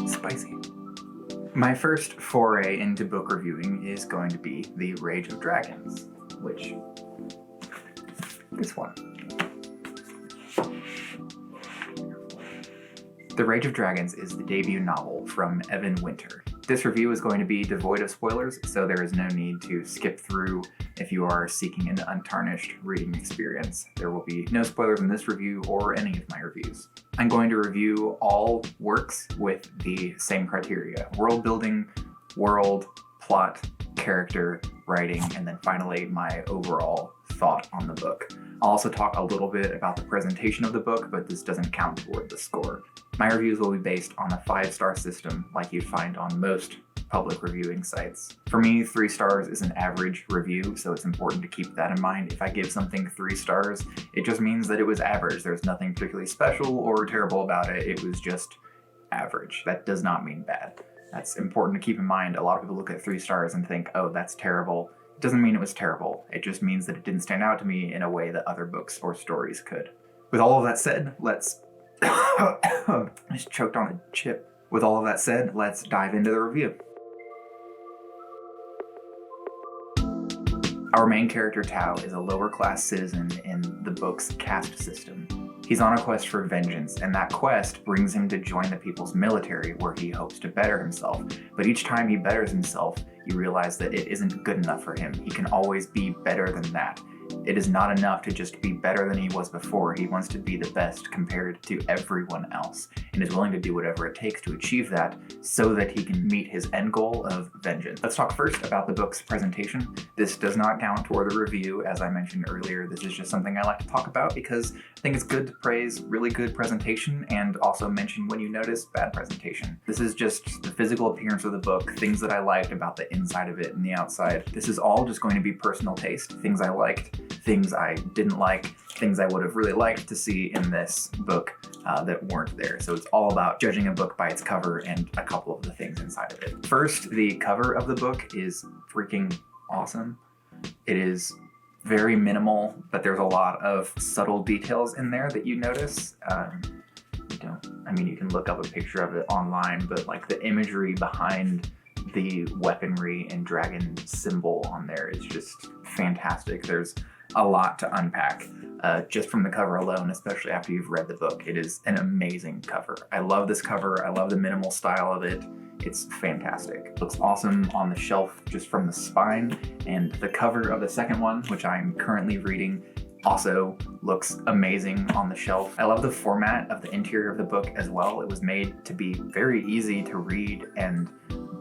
Spicy. My first foray into book reviewing is going to be The Rage of Dragons, which, this one. The Rage of Dragons is the debut novel from Evan Winter. This review is going to be devoid of spoilers, so there is no need to skip through if you are seeking an untarnished reading experience. There will be no spoilers in this review or any of my reviews. I'm going to review all works with the same criteria: world building, world, plot, character, writing, and then finally my overall thought on the book. I'll also talk a little bit about the presentation of the book, but this doesn't count toward the score. My reviews will be based on a 5-star system like you'd find on most public reviewing sites. For me, 3 stars is an average review, so it's important to keep that in mind. If I give something 3 stars, it just means that it was average. There's nothing particularly special or terrible about it. It was just average. That does not mean bad. That's important to keep in mind. A lot of people look at 3 stars and think, oh, that's terrible. It doesn't mean it was terrible. It just means that it didn't stand out to me in a way that other books or stories could. With all of that said, let's... I just choked on a chip. With all of that said, let's dive into the review. Our main character, Tao, is a lower-class citizen in the book's caste system. He's on a quest for vengeance, and that quest brings him to join the people's military, where he hopes to better himself. But each time he betters himself, you realize that it isn't good enough for him. He can always be better than that. It is not enough to just be better than he was before. He wants to be the best compared to everyone else, and is willing to do whatever it takes to achieve that so that he can meet his end goal of vengeance. Let's talk first about the book's presentation. This does not count toward the review, as I mentioned earlier. This is just something I like to talk about because I think it's good to praise really good presentation and also mention when you notice bad presentation. This is just the physical appearance of the book, things that I liked about the inside of it and the outside. This is all just going to be personal taste, things I liked, things I didn't like, things I would have really liked to see in this book that weren't there. So it's all about judging a book by its cover and a couple of the things inside of it. First, the cover of the book is freaking awesome. It is very minimal, but there's a lot of subtle details in there that you notice. You can look up a picture of it online, but like the imagery behind the weaponry and dragon symbol on there is just fantastic. There's a lot to unpack just from the cover alone, especially after you've read the book. It is an amazing cover. I love this cover. I love the minimal style of it. It's fantastic. It looks awesome on the shelf just from the spine, and the cover of the second one, which I'm currently reading, also looks amazing on the shelf. I love the format of the interior of the book as well. It was made to be very easy to read and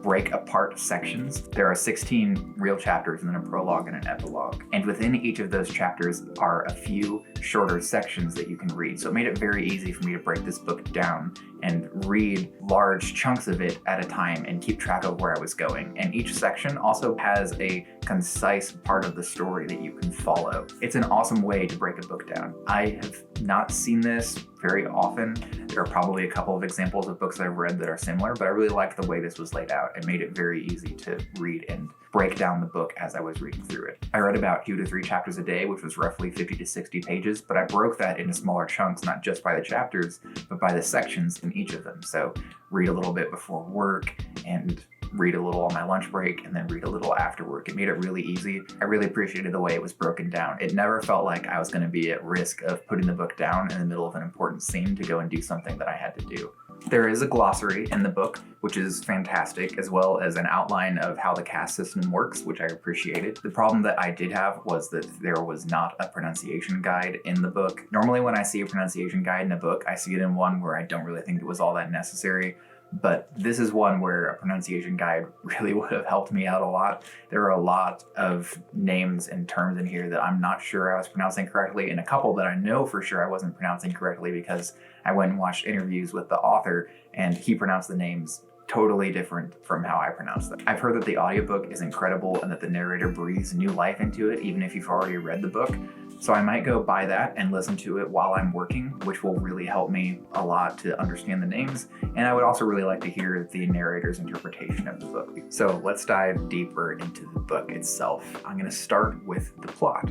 break apart sections. There are 16 real chapters and then a prologue and an epilogue. And within each of those chapters are a few shorter sections that you can read. So it made it very easy for me to break this book down and read large chunks of it at a time and keep track of where I was going. And each section also has a concise part of the story that you can follow. It's an awesome way to break a book down. I have not seen this very often. There are probably a couple of examples of books I've read that are similar, but I really liked the way this was laid out. It made it very easy to read and break down the book as I was reading through it. I read about 2 to 3 chapters a day, which was roughly 50 to 60 pages, but I broke that into smaller chunks, not just by the chapters, but by the sections in each of them. So read a little bit before work and read a little on my lunch break and then read a little after work. It made it really easy. I really appreciated the way it was broken down. It never felt like I was going to be at risk of putting the book down in the middle of an important scene to go and do something that I had to do. There is a glossary in the book, which is fantastic, as well as an outline of how the caste system works, which I appreciated. The problem that I did have was that there was not a pronunciation guide in the book. Normally when I see a pronunciation guide in a book, I see it in one where I don't really think it was all that necessary. But this is one where a pronunciation guide really would have helped me out a lot. There are a lot of names and terms in here that I'm not sure I was pronouncing correctly, and a couple that I know for sure I wasn't pronouncing correctly because I went and watched interviews with the author and he pronounced the names totally different from how I pronounce them. I've heard that the audiobook is incredible and that the narrator breathes new life into it, even if you've already read the book. So I might go buy that and listen to it while I'm working, which will really help me a lot to understand the names. And I would also really like to hear the narrator's interpretation of the book. So let's dive deeper into the book itself. I'm going to start with the plot.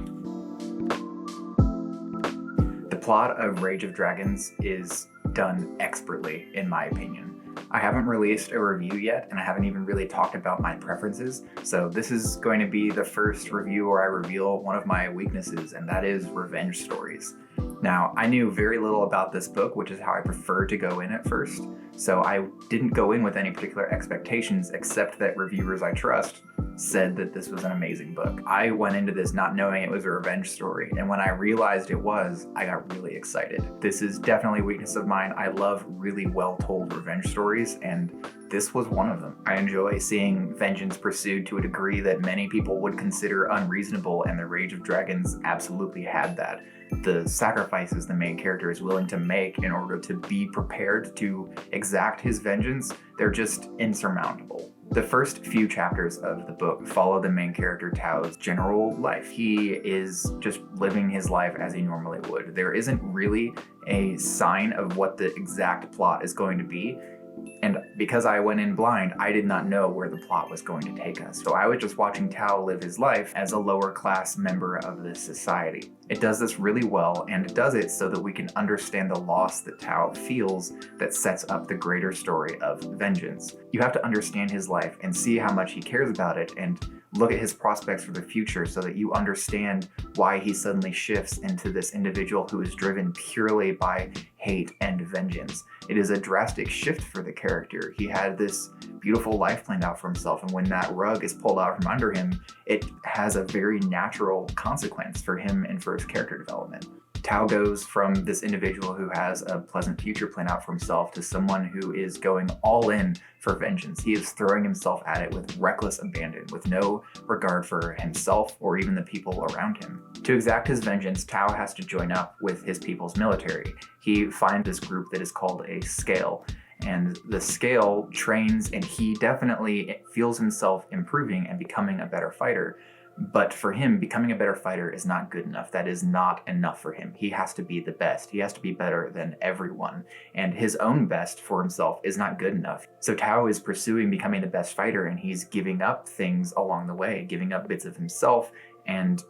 The plot of Rage of Dragons is done expertly, in my opinion. I haven't released a review yet, and I haven't even really talked about my preferences, so this is going to be the first review where I reveal one of my weaknesses, and that is revenge stories. Now, I knew very little about this book, which is how I prefer to go in at first, so I didn't go in with any particular expectations, except that reviewers I trust said that this was an amazing book. I went into this not knowing it was a revenge story, and when I realized it was, I got really excited. This is definitely a weakness of mine. I love really well-told revenge stories, and this was one of them. I enjoy seeing vengeance pursued to a degree that many people would consider unreasonable, and the Rage of Dragons absolutely had that. The sacrifices the main character is willing to make in order to be prepared to exact his vengeance, they're just insurmountable. The first few chapters of the book follow the main character Tao's general life. He is just living his life as he normally would. There isn't really a sign of what the exact plot is going to be. And because I went in blind, I did not know where the plot was going to take us. So I was just watching Tao live his life as a lower class member of this society. It does this really well, and it does it so that we can understand the loss that Tao feels that sets up the greater story of vengeance. You have to understand his life and see how much he cares about it, and look at his prospects for the future so that you understand why he suddenly shifts into this individual who is driven purely by hate and vengeance. It is a drastic shift for the character. He had this beautiful life planned out for himself, and when that rug is pulled out from under him, it has a very natural consequence for him and for his character development. Tao goes from this individual who has a pleasant future planned out for himself to someone who is going all in for vengeance. He is throwing himself at it with reckless abandon, with no regard for himself or even the people around him. To exact his vengeance, Tao has to join up with his people's military. He finds this group that is called a Scale, and the Scale trains, and he definitely feels himself improving and becoming a better fighter. But for him, becoming a better fighter is not good enough. That is not enough for him. He has to be the best. He has to be better than everyone. And his own best for himself is not good enough. So Tao is pursuing becoming the best fighter, and he's giving up things along the way, giving up bits of himself, and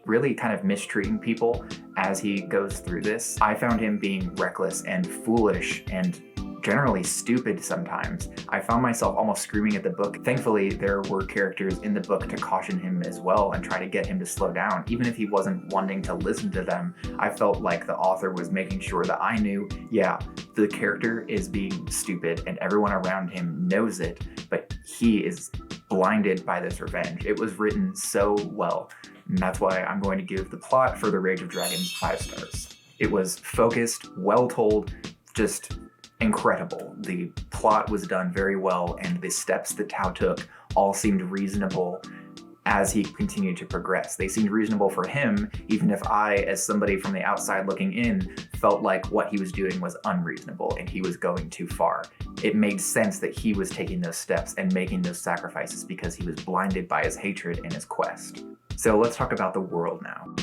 really kind of mistreating people as he goes through this. I found him being reckless and foolish and generally stupid sometimes. I found myself almost screaming at the book. Thankfully, there were characters in the book to caution him as well and try to get him to slow down. Even if he wasn't wanting to listen to them, I felt like the author was making sure that I knew, yeah, the character is being stupid and everyone around him knows it, but he is blinded by this revenge. It was written so well, and that's why I'm going to give the plot for The Rage of Dragons 5 stars. It was focused, well told, just incredible. The plot was done very well, and the steps that Tao took all seemed reasonable as he continued to progress. They seemed reasonable for him, even if I, as somebody from the outside looking in, felt like what he was doing was unreasonable and he was going too far. It made sense that he was taking those steps and making those sacrifices because he was blinded by his hatred and his quest. So let's talk about the world now.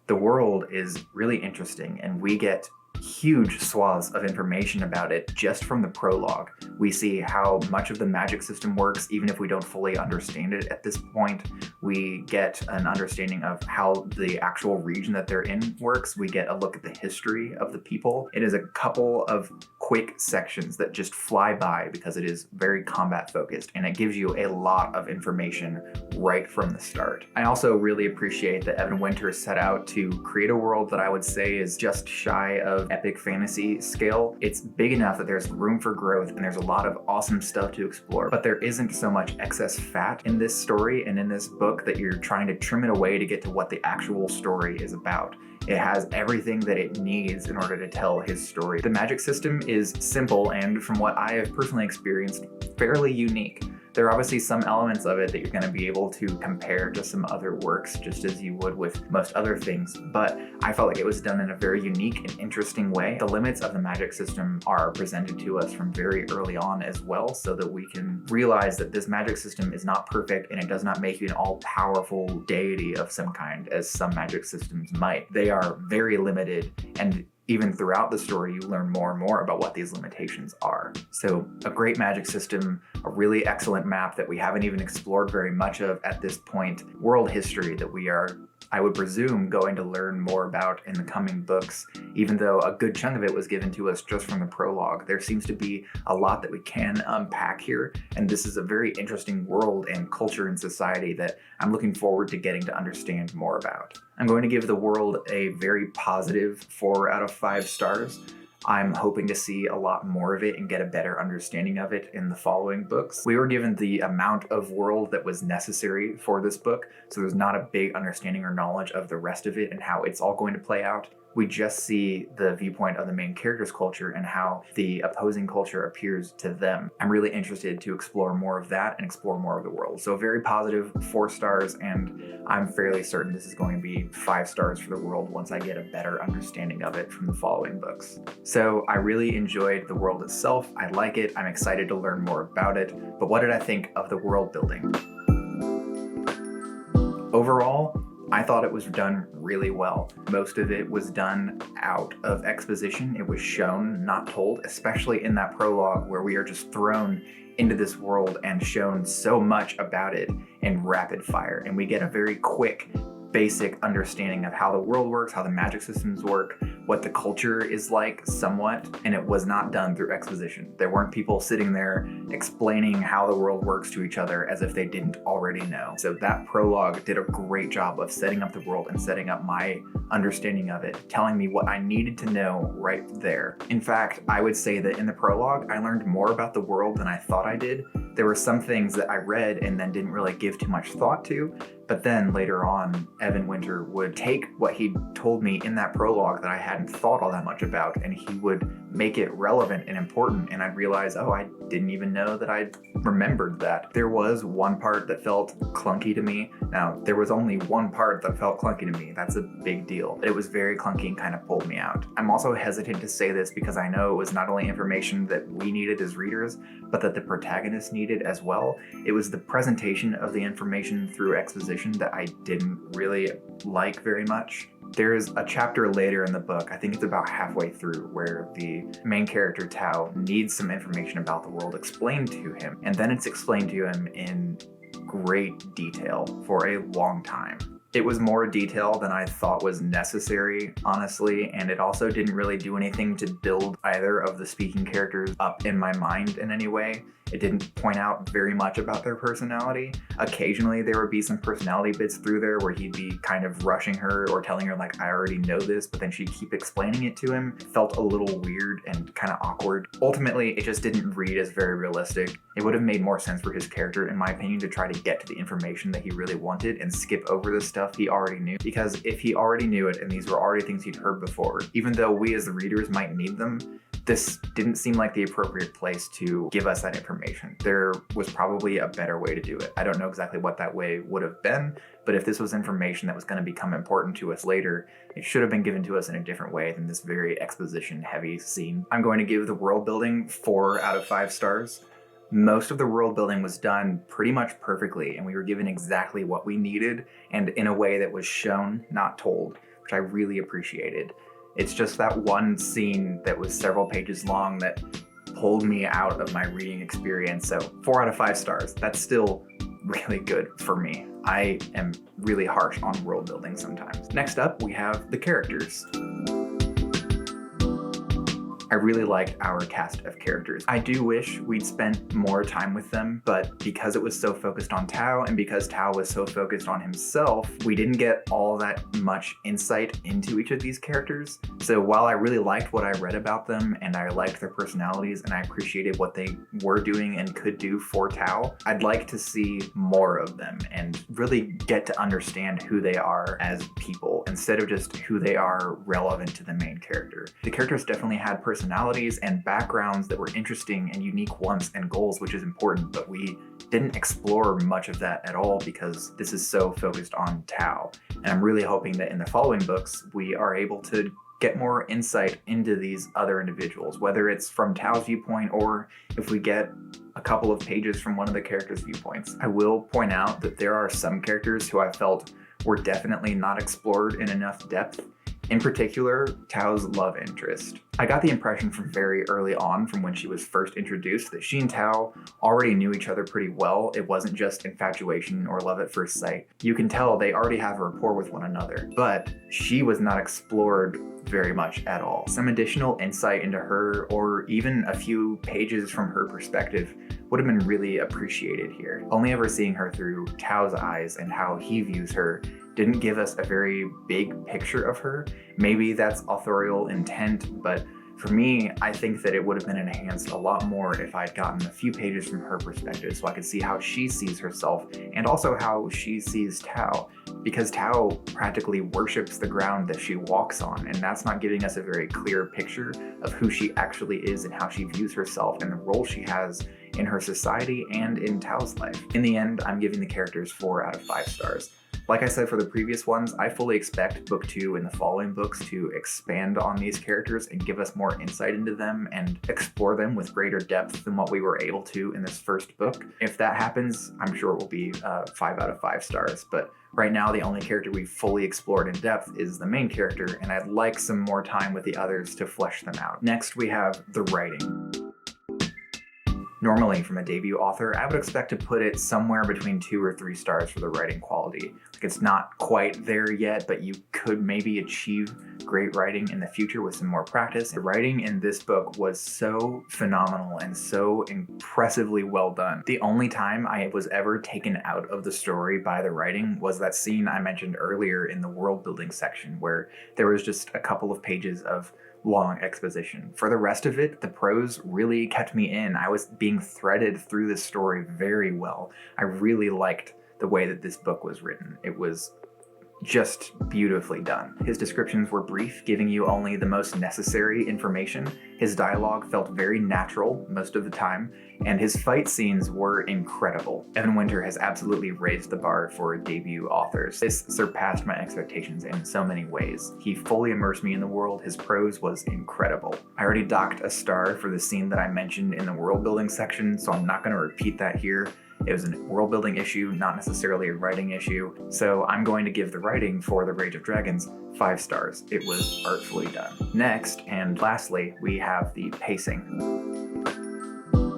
The world is really interesting, and we get huge swaths of information about it just from the prologue. We see how much of the magic system works, even if we don't fully understand it at this point. We get an understanding of how the actual region that they're in works. We get a look at the history of the people. It is a couple of quick sections that just fly by because it is very combat focused, and it gives you a lot of information right from the start. I also really appreciate that Evan Winters set out to create a world that I would say is just shy of epic fantasy scale. It's big enough that there's room for growth and there's a lot of awesome stuff to explore, but there isn't so much excess fat in this story and in this book that you're trying to trim it away to get to what the actual story is about. It has everything that it needs in order to tell his story. The magic system is simple and, from what I have personally experienced, fairly unique. There are obviously some elements of it that you're going to be able to compare to some other works, just as you would with most other things, but I felt like it was done in a very unique and interesting way. The limits of the magic system are presented to us from very early on as well, so that we can realize that this magic system is not perfect and it does not make you an all-powerful deity of some kind, as some magic systems might. They are very limited, and even throughout the story, you learn more and more about what these limitations are. So a great magic system, a really excellent map that we haven't even explored very much of at this point, world history that we are I would presume, going to learn more about in the coming books. Even though a good chunk of it was given to us just from the prologue, there seems to be a lot that we can unpack here, and this is a very interesting world and culture and society that I'm looking forward to getting to understand more about. I'm going to give the world a very positive 4 out of 5 stars. I'm hoping to see a lot more of it and get a better understanding of it in the following books. We were given the amount of world that was necessary for this book, so there's not a big understanding or knowledge of the rest of it and how it's all going to play out. We just see the viewpoint of the main character's culture and how the opposing culture appears to them. I'm really interested to explore more of that and explore more of the world. So very positive, 4 stars, and I'm fairly certain this is going to be 5 stars for the world once I get a better understanding of it from the following books. So I really enjoyed the world itself. I like it. I'm excited to learn more about it. But what did I think of the world building? Overall, I thought it was done really well. Most of it was done out of exposition. It was shown, not told, especially in that prologue where we are just thrown into this world and shown so much about it in rapid fire. And we get a very quick, basic understanding of how the world works, how the magic systems work, what the culture is like somewhat, and it was not done through exposition. There weren't people sitting there explaining how the world works to each other as if they didn't already know. So that prologue did a great job of setting up the world and setting up my understanding of it, telling me what I needed to know right there. In fact, I would say that in the prologue, I learned more about the world than I thought I did. There were some things that I read and then didn't really give too much thought to, but then later on, Evan Winter would take what he told me in that prologue that I hadn't thought all that much about, and he would make it relevant and important, and I'd realize, oh, I didn't even know that I'd remembered that. There was one part that felt clunky to me. Now, there was only one part that felt clunky to me. That's a big deal. It was very clunky and kind of pulled me out. I'm also hesitant to say this because I know it was not only information that we needed as readers, but that the protagonist needed as well. It was the presentation of the information through exposition that I didn't really like very much. There's a chapter later in the book, I think it's about halfway through, where the main character Tao needs some information about the world explained to him, and then it's explained to him in great detail for a long time. It was more detail than I thought was necessary, honestly, and it also didn't really do anything to build either of the speaking characters up in my mind in any way. It didn't point out very much about their personality. Occasionally there would be some personality bits through there where he'd be kind of rushing her or telling her like, I already know this, but then she'd keep explaining it to him. It felt a little weird and kind of awkward. Ultimately, it just didn't read as very realistic. It would have made more sense for his character, in my opinion, to try to get to the information that he really wanted and skip over the stuff he already knew. Because if he already knew it and these were already things he'd heard before, even though we as the readers might need them, this didn't seem like the appropriate place to give us that information. There was probably a better way to do it. I don't know exactly what that way would have been, but if this was information that was going to become important to us later, it should have been given to us in a different way than this very exposition-heavy scene. I'm going to give the world building 4 out of 5 stars. Most of the world building was done pretty much perfectly, and we were given exactly what we needed, and in a way that was shown, not told, which I really appreciated. It's just that one scene that was several pages long that pulled me out of my reading experience. So 4 out of 5 stars. That's still really good for me. I am really harsh on world building sometimes. Next up, we have the characters. I really liked our cast of characters. I do wish we'd spent more time with them, but because it was so focused on Tao and because Tao was so focused on himself, we didn't get all that much insight into each of these characters. So while I really liked what I read about them and I liked their personalities and I appreciated what they were doing and could do for Tao, I'd like to see more of them and really get to understand who they are as people instead of just who they are relevant to the main character. The characters definitely had personalities and backgrounds that were interesting and unique wants and goals, which is important, but we didn't explore much of that at all because this is so focused on Tao. And I'm really hoping that in the following books, we are able to get more insight into these other individuals, whether it's from Tao's viewpoint or if we get a couple of pages from one of the characters' viewpoints. I will point out that there are some characters who I felt were definitely not explored in enough depth In particular, Tao's love interest. I got the impression from very early on, from when she was first introduced, that she and Tao already knew each other pretty well. It wasn't just infatuation or love at first sight. You can tell they already have a rapport with one another, but she was not explored very much at all. Some additional insight into her, or even a few pages from her perspective, would have been really appreciated here. Only ever seeing her through Tao's eyes and how he views her didn't give us a very big picture of her. Maybe that's authorial intent, but for me, I think that it would have been enhanced a lot more if I'd gotten a few pages from her perspective so I could see how she sees herself and also how she sees Tao. Because Tao practically worships the ground that she walks on, and that's not giving us a very clear picture of who she actually is and how she views herself and the role she has in her society and in Tao's life. In the end, I'm giving the characters 4 out of 5 stars. Like I said for the previous ones, I fully expect Book 2 and the following books to expand on these characters and give us more insight into them and explore them with greater depth than what we were able to in this first book. If that happens, I'm sure it will be 5 out of 5 stars, but right now the only character we've fully explored in depth is the main character, and I'd like some more time with the others to flesh them out. Next, we have the writing. Normally, from a debut author, I would expect to put it somewhere between 2 or 3 stars for the writing quality. Like, it's not quite there yet, but you could maybe achieve great writing in the future with some more practice. The writing in this book was so phenomenal and so impressively well done. The only time I was ever taken out of the story by the writing was that scene I mentioned earlier in the world building section, where there was just a couple of pages of long exposition. For the rest of it, the prose really kept me in. I was being threaded through the story very well. I really liked the way that this book was written. It was just beautifully done. His descriptions were brief, giving you only the most necessary information. His dialogue felt very natural most of the time, and his fight scenes were incredible. Evan Winter has absolutely raised the bar for debut authors. This surpassed my expectations in so many ways. He fully immersed me in the world. His prose was incredible. I already docked a star for the scene that I mentioned in the world building section, so I'm not going to repeat that here. It was a world building issue, not necessarily a writing issue. So I'm going to give the writing for The Rage of Dragons 5 stars. It was artfully done. Next, and lastly, we have the pacing.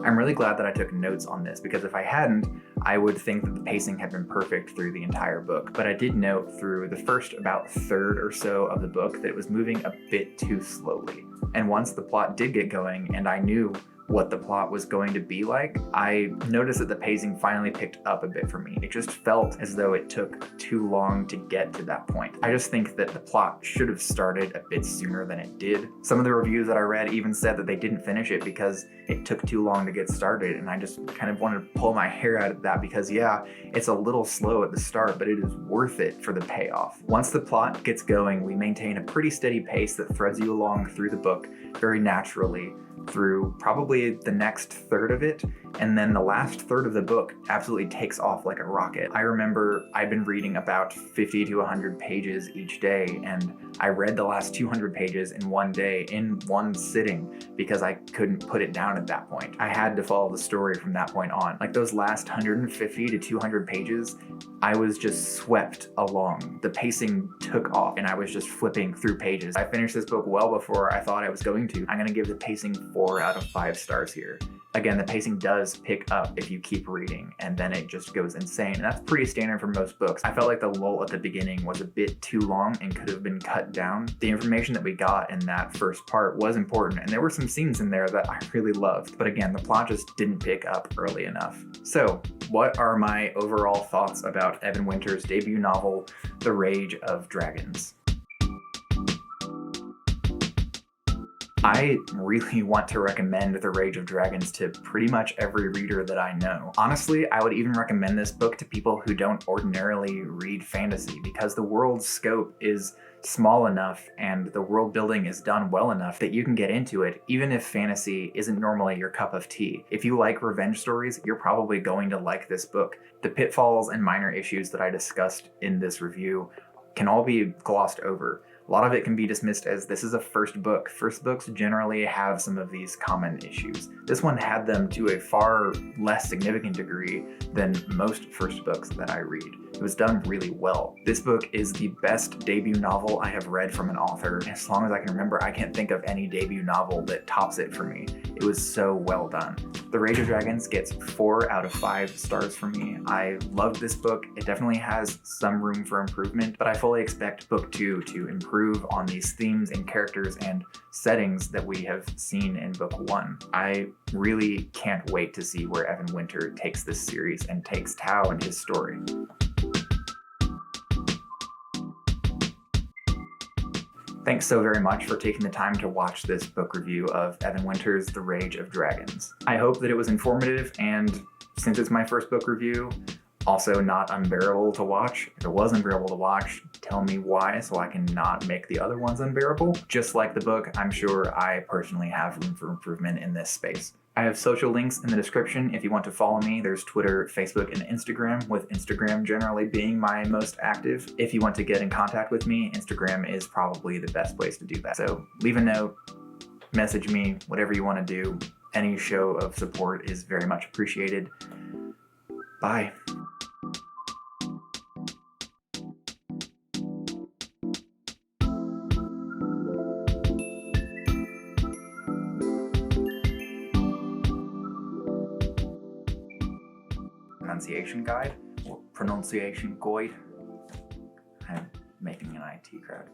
I'm really glad that I took notes on this, because if I hadn't, I would think that the pacing had been perfect through the entire book. But I did note through the first about third or so of the book that it was moving a bit too slowly. And once the plot did get going and I knew what the plot was going to be like, I noticed that the pacing finally picked up a bit for me. It just felt as though it took too long to get to that point. I just think that the plot should have started a bit sooner than it did. Some of the reviews that I read even said that they didn't finish it because it took too long to get started, and I just kind of wanted to pull my hair out of that because yeah, it's a little slow at the start, but it is worth it for the payoff. Once the plot gets going, we maintain a pretty steady pace that threads you along through the book very naturally through probably the next third of it, and then the last third of the book absolutely takes off like a rocket. I remember I've been reading about 50 to 100 pages each day, and I read the last 200 pages in one day, in one sitting, because I couldn't put it down at that point. I had to follow the story from that point on. Like those last 150 to 200 pages, I was just swept along. The pacing took off and I was just flipping through pages. I finished this book well before I thought I was going to. I'm gonna give the pacing 4 out of 5 stars here. Again, the pacing does pick up if you keep reading, and then it just goes insane. And that's pretty standard for most books. I felt like the lull at the beginning was a bit too long and could have been cut down. The information that we got in that first part was important, and there were some scenes in there that I really loved. But again, the plot just didn't pick up early enough. So, what are my overall thoughts about Evan Winter's debut novel, The Rage of Dragons? I really want to recommend The Rage of Dragons to pretty much every reader that I know. Honestly, I would even recommend this book to people who don't ordinarily read fantasy, because the world's scope is small enough and the world building is done well enough that you can get into it, even if fantasy isn't normally your cup of tea. If you like revenge stories, you're probably going to like this book. The pitfalls and minor issues that I discussed in this review can all be glossed over. A lot of it can be dismissed as this is a first book. First books generally have some of these common issues. This one had them to a far less significant degree than most first books that I read. It was done really well. This book is the best debut novel I have read from an author. As long as I can remember, I can't think of any debut novel that tops it for me. It was so well done. The Rage of Dragons gets 4 out of 5 stars from me. I loved this book. It definitely has some room for improvement, but I fully expect book 2 to improve on these themes and characters and settings that we have seen in book 1. I really can't wait to see where Evan Winter takes this series and takes Tao and his story. Thanks so very much for taking the time to watch this book review of Evan Winter's The Rage of Dragons. I hope that it was informative, and since it's my first book review, also not unbearable to watch. If it was unbearable to watch, tell me why so I can not make the other ones unbearable. Just like the book, I'm sure I personally have room for improvement in this space. I have social links in the description if you want to follow me. There's Twitter, Facebook, and Instagram, with Instagram generally being my most active. If you want to get in contact with me, Instagram is probably the best place to do that. So leave a note, message me, whatever you want to do. Any show of support is very much appreciated. Bye. Pronunciation guide or pronunciation guide. I'm making an IT crowd.